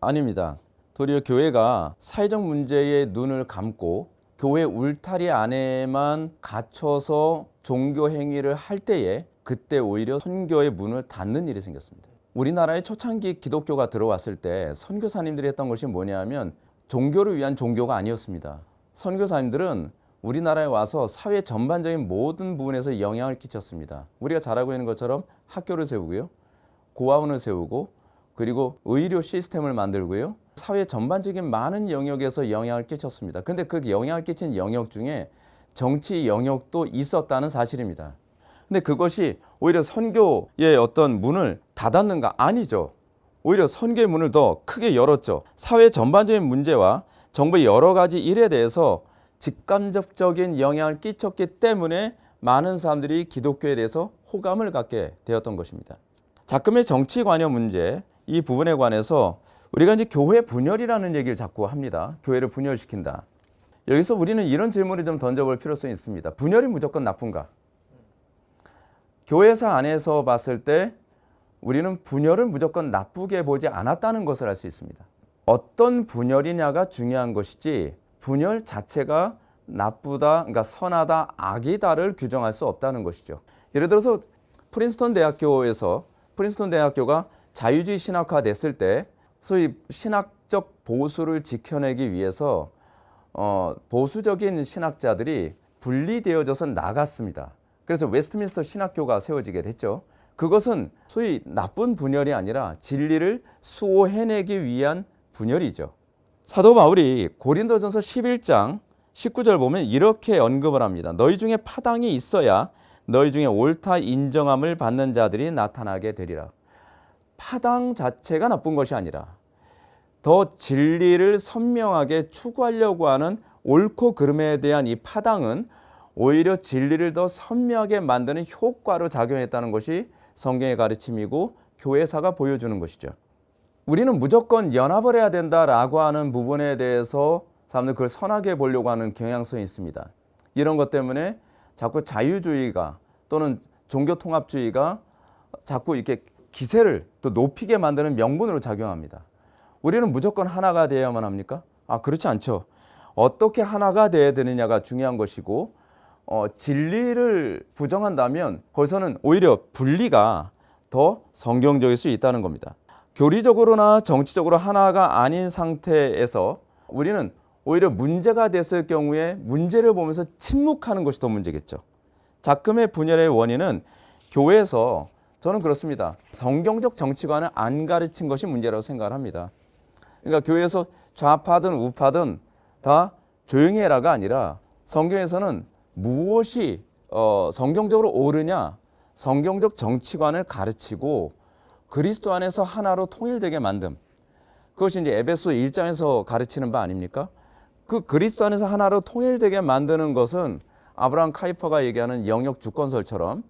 아닙니다. 도리어 교회가 사회적 문제에 눈을 감고 교회 울타리 안에만 갇혀서 종교 행위를 할 때에 그때 오히려 선교의 문을 닫는 일이 생겼습니다. 우리나라에 초창기 기독교가 들어왔을 때 선교사님들이 했던 것이 뭐냐면 종교를 위한 종교가 아니었습니다. 선교사님들은 우리나라에 와서 사회 전반적인 모든 부분에서 영향을 끼쳤습니다. 우리가 잘 알고 있는 것처럼 학교를 세우고요, 고아원을 세우고, 그리고 의료 시스템을 만들고요, 사회 전반적인 많은 영역에서 영향을 끼쳤습니다. 근데 그 영향을 끼친 영역 중에 정치 영역도 있었다는 사실입니다. 근데 그것이 오히려 선교의 어떤 문을 닫았는가? 아니죠. 오히려 선교의 문을 더 크게 열었죠. 사회 전반적인 문제와 정부의 여러 가지 일에 대해서 직간접적인 영향을 끼쳤기 때문에 많은 사람들이 기독교에 대해서 호감을 갖게 되었던 것입니다. 자금의 정치 관여 문제, 이 부분에 관해서 우리가 이제 교회 분열이라는 얘기를 자꾸 합니다. 교회를 분열시킨다. 여기서 우리는 이런 질문을 좀 던져볼 필요성이 있습니다. 분열이 무조건 나쁜가? 교회사 안에서 봤을 때 우리는 분열을 무조건 나쁘게 보지 않았다는 것을 알 수 있습니다. 어떤 분열이냐가 중요한 것이지 분열 자체가 나쁘다, 그러니까 선하다, 악이다를 규정할 수 없다는 것이죠. 예를 들어서 프린스턴 대학교가 자유주의 신학화 됐을 때 소위 신학적 보수를 지켜내기 위해서 보수적인 신학자들이 분리되어져서 나갔습니다. 그래서 웨스트민스터 신학교가 세워지게 됐죠. 그것은 소위 나쁜 분열이 아니라 진리를 수호해내기 위한 분열이죠. 사도 바울이 고린도전서 11장 19절 보면 이렇게 언급을 합니다. 너희 중에 파당이 있어야 너희 중에 옳다 인정함을 받는 자들이 나타나게 되리라. 파당 자체가 나쁜 것이 아니라 더 진리를 선명하게 추구하려고 하는 옳고 그름에 대한 이 파당은 오히려 진리를 더 선명하게 만드는 효과로 작용했다는 것이 성경의 가르침이고 교회사가 보여주는 것이죠. 우리는 무조건 연합을 해야 된다라고 하는 부분에 대해서 사람들 그걸 선하게 보려고 하는 경향성이 있습니다. 이런 것 때문에 자꾸 자유주의가 또는 종교통합주의가 자꾸 이렇게 기세를 또 높이게 만드는 명분으로 작용합니다. 우리는 무조건 하나가 되어야만 합니까? 그렇지 않죠. 어떻게 하나가 되어야 되느냐가 중요한 것이고 진리를 부정한다면 거기서는 오히려 분리가 더 성경적일 수 있다는 겁니다. 교리적으로나 정치적으로 하나가 아닌 상태에서 우리는 오히려 문제가 됐을 경우에 문제를 보면서 침묵하는 것이 더 문제겠죠. 작금의 분열의 원인은 교회에서 저는 그렇습니다. 성경적 정치관을 안 가르친 것이 문제라고 생각을 합니다. 그러니까 교회에서 좌파든 우파든 다 조용히 해라가 아니라 성경에서는 무엇이 성경적으로 옳으냐, 성경적 정치관을 가르치고 그리스도 안에서 하나로 통일되게 만듦. 그것이 이제 에베소 1장에서 가르치는 바 아닙니까? 그 그리스도 안에서 하나로 통일되게 만드는 것은 아브라함 카이퍼가 얘기하는 영역 주권설처럼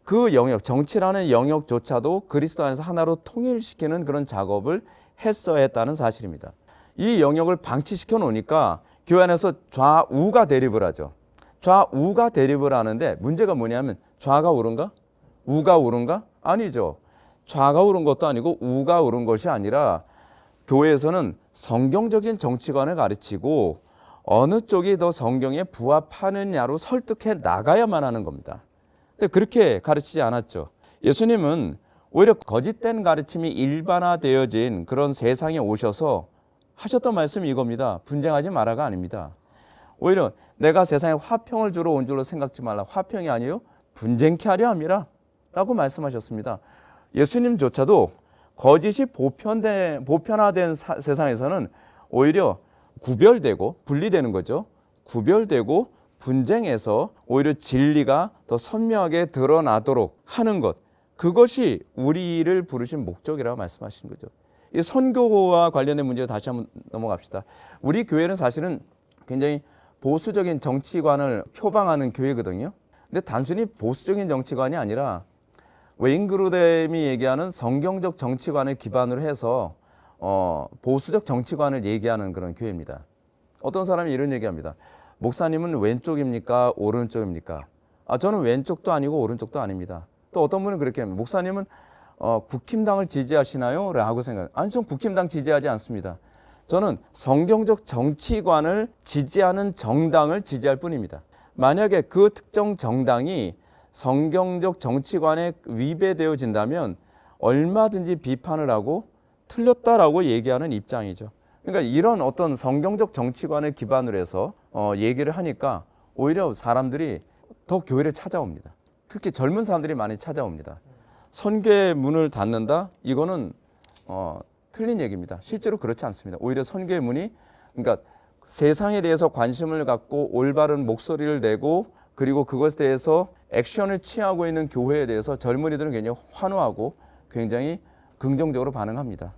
그 영역, 정치라는 영역조차도 그리스도 안에서 하나로 통일시키는 그런 작업을 했어야 했다는 사실입니다. 이 영역을 방치시켜 놓으니까 교회 안에서 좌우가 대립을 하죠. 좌우가 대립을 하는데 문제가 뭐냐면 좌가 옳은가? 우가 옳은가? 아니죠. 좌가 옳은 것도 아니고 우가 옳은 것이 아니라 교회에서는 성경적인 정치관을 가르치고 어느 쪽이 더 성경에 부합하느냐로 설득해 나가야만 하는 겁니다. 근데 그렇게 가르치지 않았죠. 예수님은 오히려 거짓된 가르침이 일반화되어진 그런 세상에 오셔서 하셨던 말씀이 이겁니다. 분쟁하지 마라가 아닙니다. 오히려 내가 세상에 화평을 주러 온 줄로 생각지 말라. 화평이 아니요 분쟁케 하려 함이라 라고 말씀하셨습니다. 예수님조차도 거짓이 보편화된 세상에서는 오히려 구별되고 분리되는 거죠. 구별되고 분쟁에서 오히려 진리가 더 선명하게 드러나도록 하는 것, 그것이 우리를 부르신 목적이라고 말씀하시는 거죠. 이 선교와 관련된 문제로 다시 한번 넘어갑시다. 우리 교회는 사실은 굉장히 보수적인 정치관을 표방하는 교회거든요. 근데 단순히 보수적인 정치관이 아니라 웨인 그루뎀이 얘기하는 성경적 정치관을 기반으로 해서 보수적 정치관을 얘기하는 그런 교회입니다. 어떤 사람이 이런 얘기합니다. 목사님은 왼쪽입니까? 오른쪽입니까? 저는 왼쪽도 아니고 오른쪽도 아닙니다. 또 어떤 분은 그렇게 합니다. 목사님은 국힘당을 지지하시나요? 라고 생각해요. 아니, 전 국힘당 지지하지 않습니다. 저는 성경적 정치관을 지지하는 정당을 지지할 뿐입니다. 만약에 그 특정 정당이 성경적 정치관에 위배되어진다면 얼마든지 비판을 하고 틀렸다라고 얘기하는 입장이죠. 그러니까 이런 어떤 성경적 정치관을 기반으로 해서 얘기를 하니까 오히려 사람들이 더 교회를 찾아옵니다. 특히 젊은 사람들이 많이 찾아옵니다. 선교의 문을 닫는다? 이거는 틀린 얘기입니다. 실제로 그렇지 않습니다. 오히려 선교의 문이, 그러니까 세상에 대해서 관심을 갖고 올바른 목소리를 내고 그리고 그것에 대해서 액션을 취하고 있는 교회에 대해서 젊은이들은 굉장히 환호하고 굉장히 긍정적으로 반응합니다.